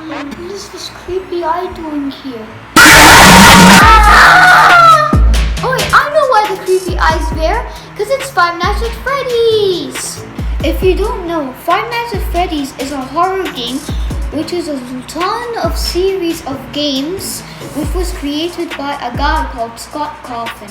What is this creepy eye doing here? Oh wait, I know why the creepy eye's there. Because it's Five Nights at Freddy's. If you don't know, Five Nights at Freddy's is a horror game which is a ton of series of games which was created by a guy called Scott Coffin.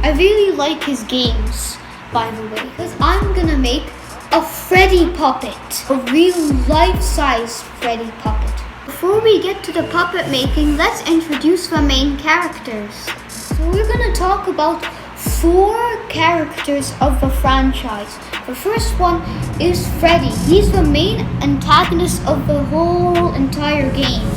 I really like his games, by the way, because I'm gonna make a Freddy puppet, a real life-size Freddy puppet. Before we get to the puppet making, let's introduce the main characters. So we're gonna talk about 4 characters of the franchise. The first one is Freddy. He's the main antagonist of the whole entire game.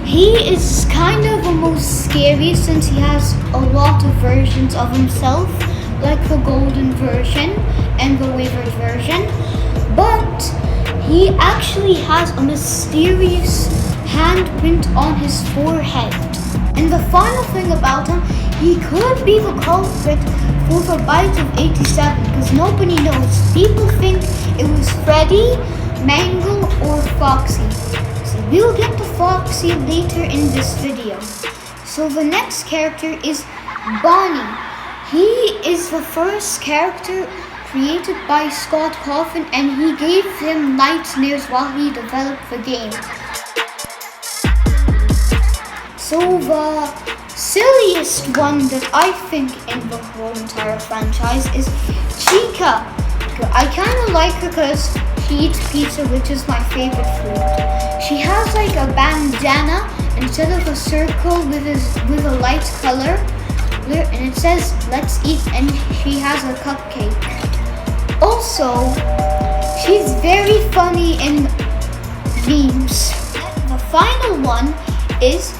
He is kind of the most scary since he has a lot of versions of himself, like the golden version and the wavered version. But he actually has a mysterious handprint on his forehead. And the final thing about him, he could be the culprit for the bite of 87 because nobody knows. People think it was Freddy, Mangle, or Foxy. So we'll get to Foxy later in this video. So the next character is Bonnie. He is the first character created by Scott Coffin and he gave him nightmares while he developed the game. So the silliest one that I think in the whole entire franchise is Chica. I kind of like her because she eats pizza, which is my favorite food. She has like a bandana instead of a circle with a light color, and it says "Let's eat," and she has a cupcake. Also, she's very funny in memes. The final one is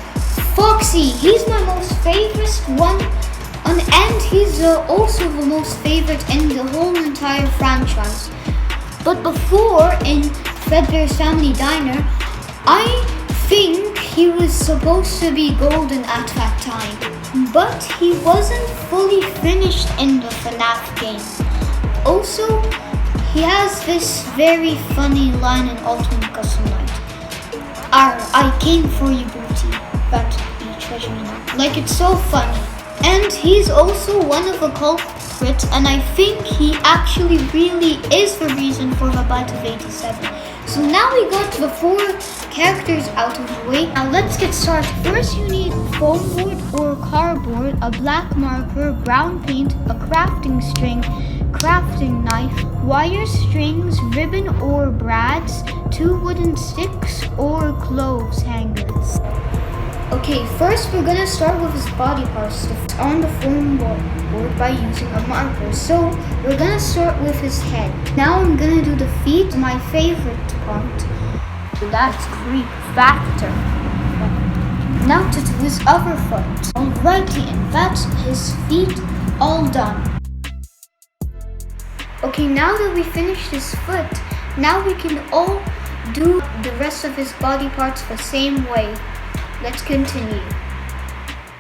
Foxy. He's my most favorite one, and he's also the most favorite in the whole entire franchise. But before, in Fazbear's Family Diner, I think he was supposed to be golden at that time, but he wasn't fully finished in the FNAF game. Also, he has this very funny line in Ultimate Custom Night. I came for you, booty. But you treasure me now. Like, it's so funny. And he's also one of the culprits, and I think he actually really is the reason for the bite of 87. So now we got the 4 characters out of the way. Now let's get started. First you need foam board or cardboard, a black marker, brown paint, a crafting string, crafting knife, wire strings, ribbon or brads, 2 wooden sticks or clothes hangers. Okay, first we're gonna start with his body parts on the foam board by using a marker. So we're gonna start with his head. Now I'm gonna do the feet, my favorite part. So that's creep factor. Now to do his other foot. Alrighty, and that's his feet all done. Okay, now that we finished his foot, now we can all do the rest of his body parts the same way. Let's continue.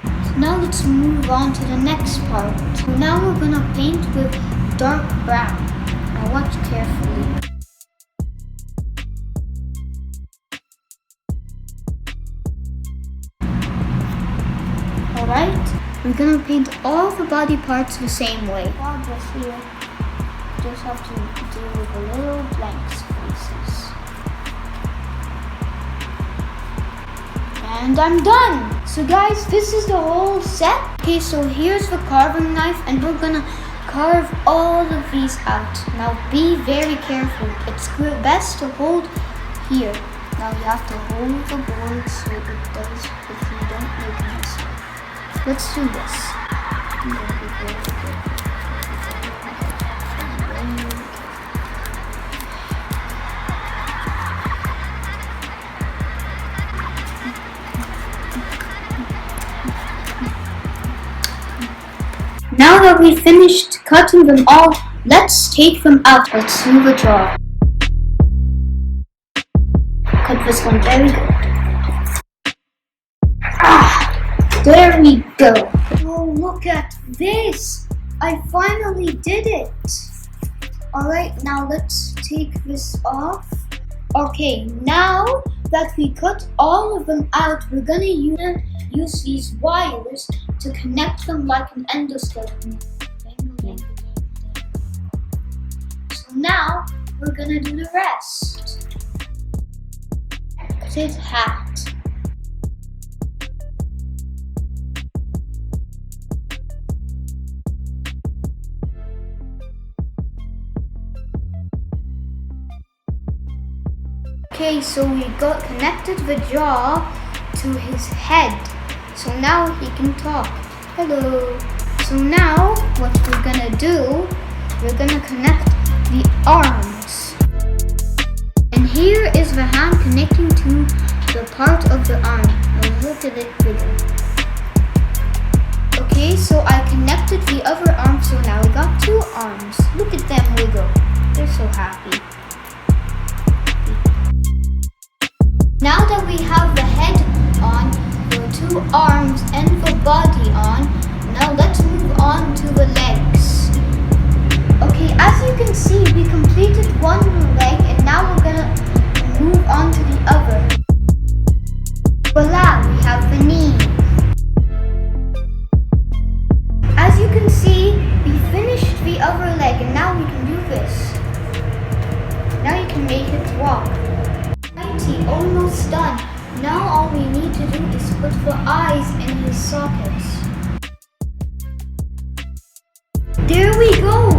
So now let's move on to the next part. So now we're gonna paint with dark brown. Now watch carefully. Alright, we're gonna paint all the body parts the same way. Progress here. Just have to deal with the little blank spaces. And I'm done! So guys, this is the whole set. Okay, so here's the carving knife and we're gonna carve all of these out. Now be very careful. It's best to hold here. Now you have to hold the board so it does if you don't make a mistake. Let's do this. Now that we finished cutting them all, let's take them out. Let's do the jar. Cut this one very good. There we go. Oh, look at this. I finally did it. Alright, now let's take this off. Okay, now that we cut all of them out, we're gonna use these wires to connect them like an endoskeleton. So now we're gonna do the rest. Cut his hat. Okay, so we got connected the jaw to his head. So now he can talk. Hello. So now what we're gonna do, we're gonna connect the arms. And here is the hand connecting to the part of the arm. Now look at it bigger. Okay, so I connected the other arm, so now we got two arms. Look at them wiggle. They're so happy. Now that we have the head on, the two arms and the body on, now let's move on to the legs. Okay, as you can see, we completed one leg and now we're gonna move on to the other. Voila, we have the knee. As you can see, we finished the other leg and now we can do this. Now you can make it walk. Almost done. Now all we need to do is put the eyes in his sockets. There we go!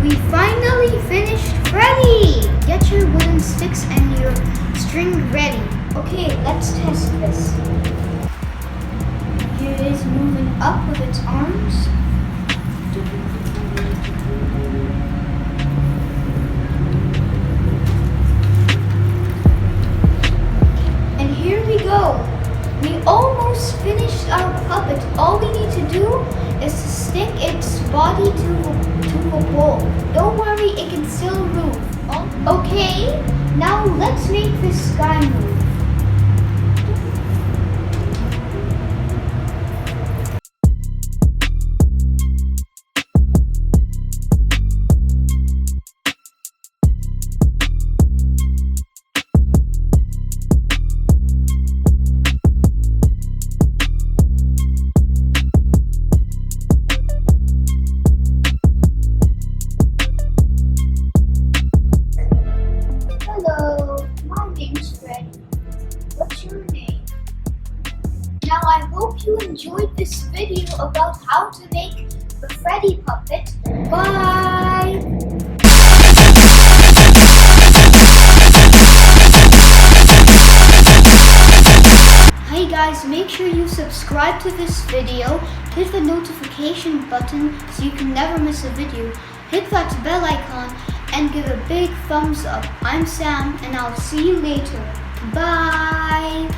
We finally finished Freddy! Get your wooden sticks and your string ready. Okay, let's test this. Here it is moving up with its arms. We almost finished our puppet. All we need to do is to stick its body to the pole. Don't worry, it can still move. Okay, now let's make this guy move. Now I hope you enjoyed this video about how to make the Freddy puppet. Bye! Hey guys, make sure you subscribe to this video, hit the notification button so you can never miss a video, hit that bell icon and give a big thumbs up. I'm Sam and I'll see you later. Bye!